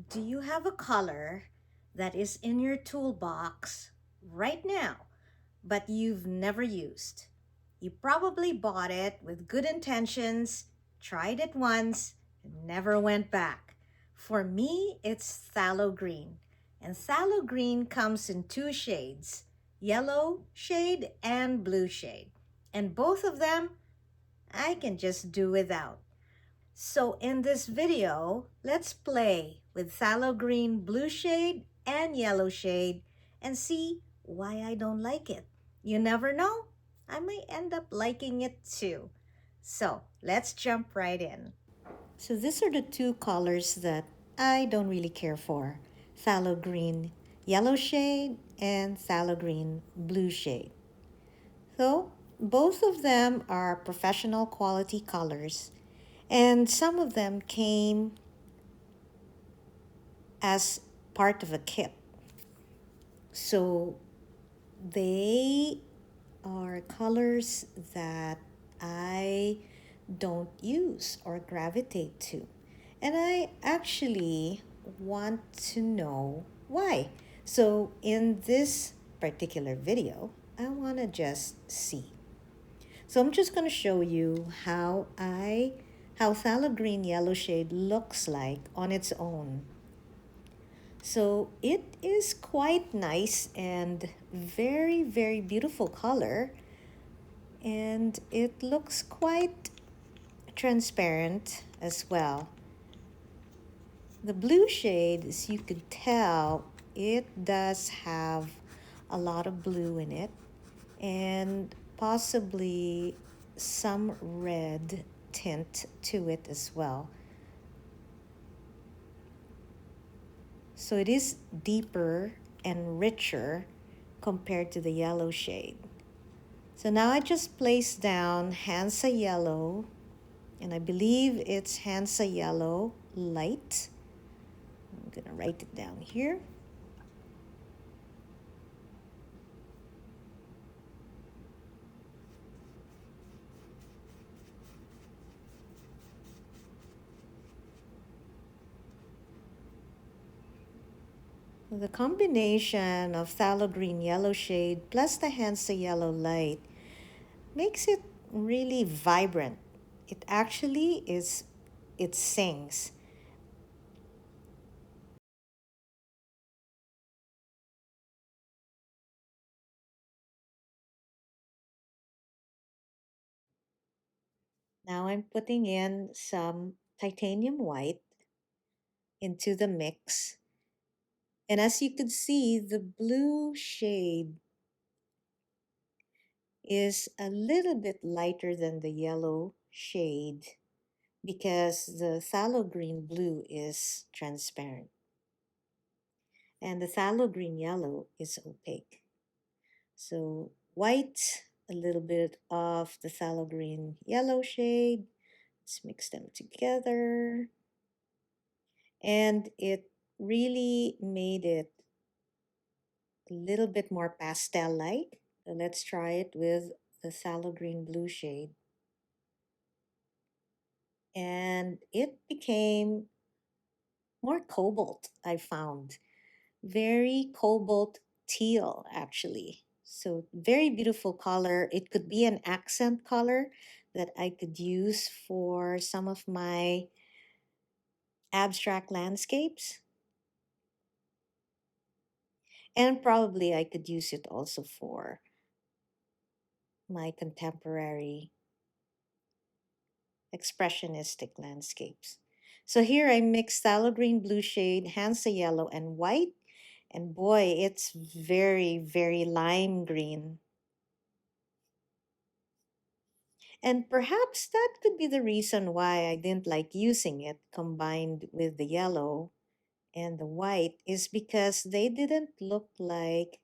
Do you have a color that is in your toolbox right now, but you've never used? You probably bought it with good intentions, tried it once, and never went back. For me, it's phthalo green. And phthalo green comes in two shades, yellow shade and blue shade. And both of them I can just do without. So in this video, let's play with phthalo green blue shade and yellow shade and see why I don't like it. You never know, I may end up liking it too. So let's jump right in. So these are the two colors that I don't really care for. Phthalo green yellow shade and phthalo green blue shade. So both of them are professional quality colors, and some of them came as part of a kit. So they are colors that I don't use or gravitate to. And I actually want to know why. So in this particular video, I want to just see. So I'm just going to show you how phthalo green yellow shade looks like on its own. So it is quite nice and very, very beautiful color. And it looks quite transparent as well. The blue shade, as you could tell, it does have a lot of blue in it and possibly some red tint to it as well. So it is deeper and richer compared to the yellow shade. So now I just placed down Hansa Yellow, and I believe it's Hansa Yellow Light. I'm gonna write it down here. The combination of phthalo green yellow shade plus the Hansa Yellow Light makes it really vibrant. It actually is, it sings. Now I'm putting in some titanium white into the mix. And as you could see, the blue shade is a little bit lighter than the yellow shade because the phthalo green blue is transparent and the phthalo green yellow is opaque. So white, a little bit of the phthalo green yellow shade. Let's mix them together. And it really made it a little bit more pastel-like. So let's try it with the phthalo green blue shade. And it became more cobalt, I found. Very cobalt teal, actually. So very beautiful color. It could be an accent color that I could use for some of my abstract landscapes. And probably I could use it also for my contemporary expressionistic landscapes. So here I mix phthalo green blue shade, Hansa yellow, and white. And boy, it's very, very lime green. And perhaps that could be the reason why I didn't like using it combined with the yellow and the white is because they didn't look like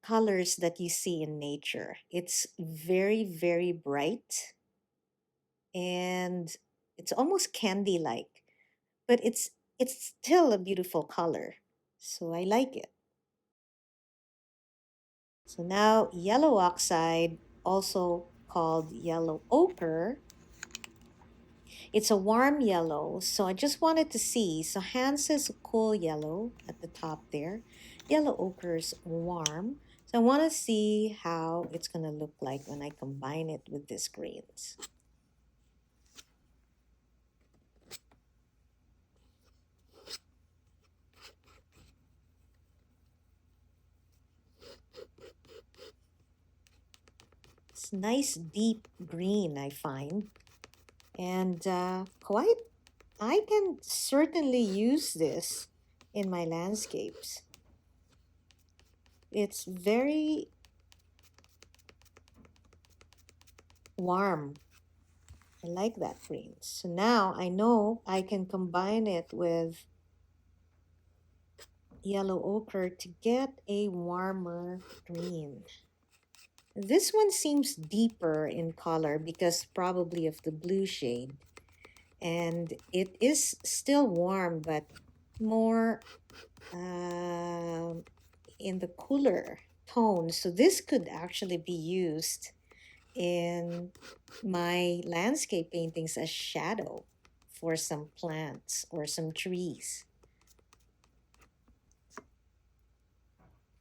colors that you see in nature. It's very, very bright and it's almost candy-like, but it's still a beautiful color. So I like it. So now yellow oxide, also called yellow ochre, It's a warm yellow, so I just wanted to see. So Hans is a cool yellow at the top there. Yellow ochre is warm. So I want to see how it's going to look like when I combine it with these greens. It's nice deep green, I find. And quite, I can certainly use this in my landscapes. It's very warm. I like that green. So now I know I can combine it with yellow ochre to get a warmer green. This one seems deeper in color because probably of the blue shade. And it is still warm, but more in the cooler tone. So this could actually be used in my landscape paintings as shadow for some plants or some trees.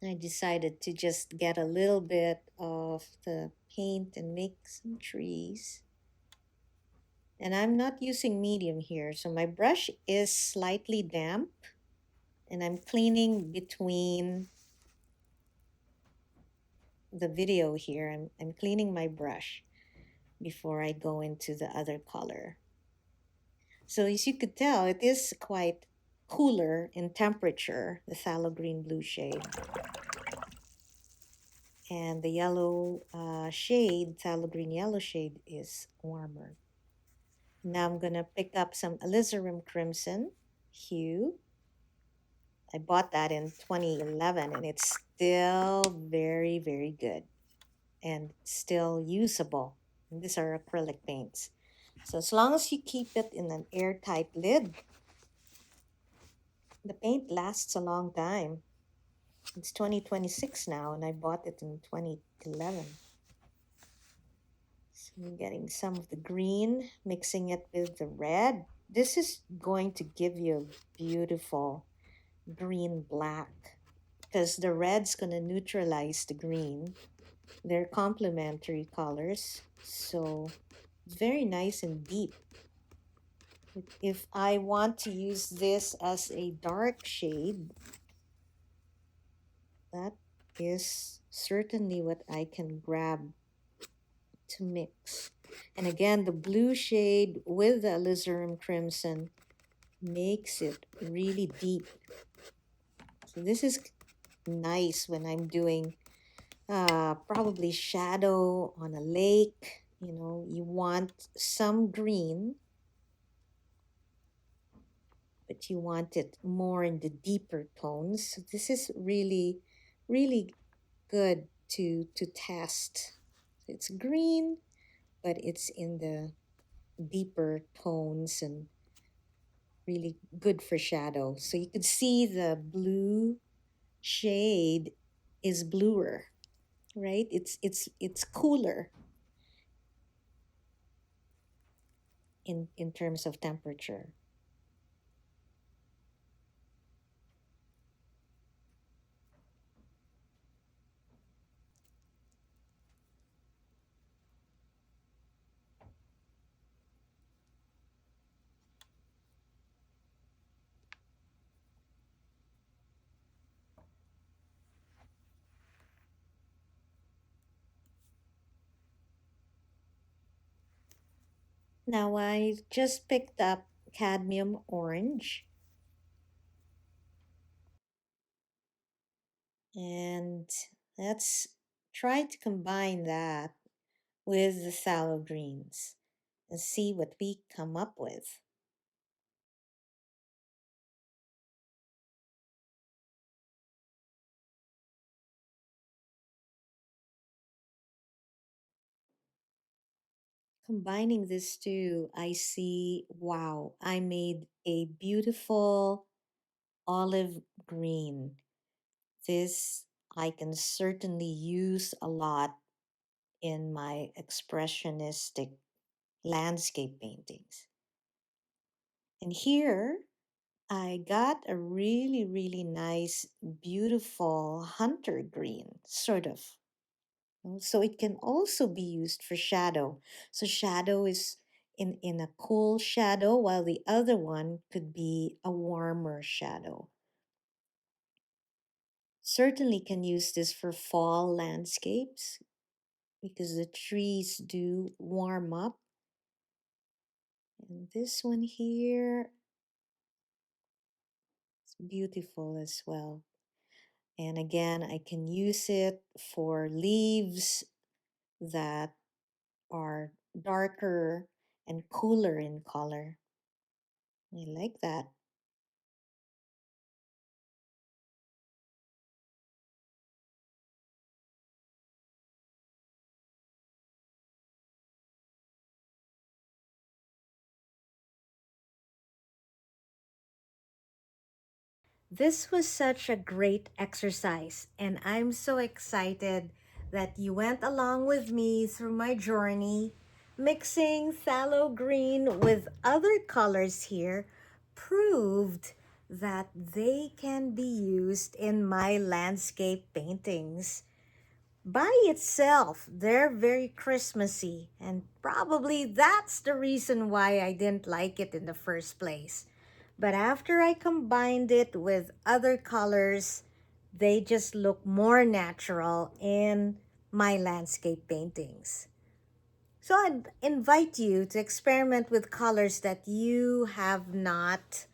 I decided to just get a little bit of the paint and make some trees. And I'm not using medium here, so my brush is slightly damp and I'm cleaning between the video here. I'm cleaning my brush before I go into the other color. So as you could tell, it is quite cooler in temperature, the phthalo green blue shade. And the yellow shade, phthalo green yellow shade, is warmer. Now I'm going to pick up some Alizarin Crimson hue. I bought that in 2011 and it's still very, very good and still usable. And these are acrylic paints. So as long as you keep it in an airtight lid, the paint lasts a long time. It's 2026 now and I bought it in 2011. So I'm getting some of the green, mixing it with the red. This is going to give you a beautiful green black because the red's going to neutralize the green. They're complementary colors, so very nice and deep. If I want to use this as a dark shade, that is certainly what I can grab to mix. And again, the blue shade with the alizarin crimson makes it really deep. So this is nice when I'm doing probably shadow on a lake. You know, you want some green, but you want it more in the deeper tones. So this is really, really good to test. It's green, but it's in the deeper tones and really good for shadow. So you could see the blue shade is bluer, right? It's cooler in terms of temperature. Now I just picked up cadmium orange and let's try to combine that with the phthalo greens and see what we come up with. Combining these two, I see, wow, I made a beautiful olive green. This I can certainly use a lot in my expressionistic landscape paintings. And here I got a really, really nice, beautiful hunter green, sort of. So it can also be used for shadow. So shadow is in a cool shadow, while the other one could be a warmer shadow. Certainly can use this for fall landscapes because the trees do warm up. And this one here is beautiful as well. And again, I can use it for leaves that are darker and cooler in color. I like that. This was such a great exercise, and I'm so excited that you went along with me through my journey. Mixing phthalo green with other colors here proved that they can be used in my landscape paintings. By itself, they're very Christmassy, and probably that's the reason why I didn't like it in the first place. But after I combined it with other colors, they just look more natural in my landscape paintings. So I'd invite you to experiment with colors that you have not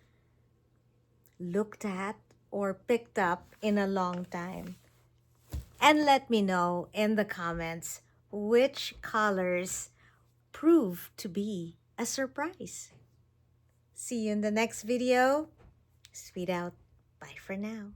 looked at or picked up in a long time. And let me know in the comments which colors prove to be a surprise. See you in the next video. Sweet out. Bye for now.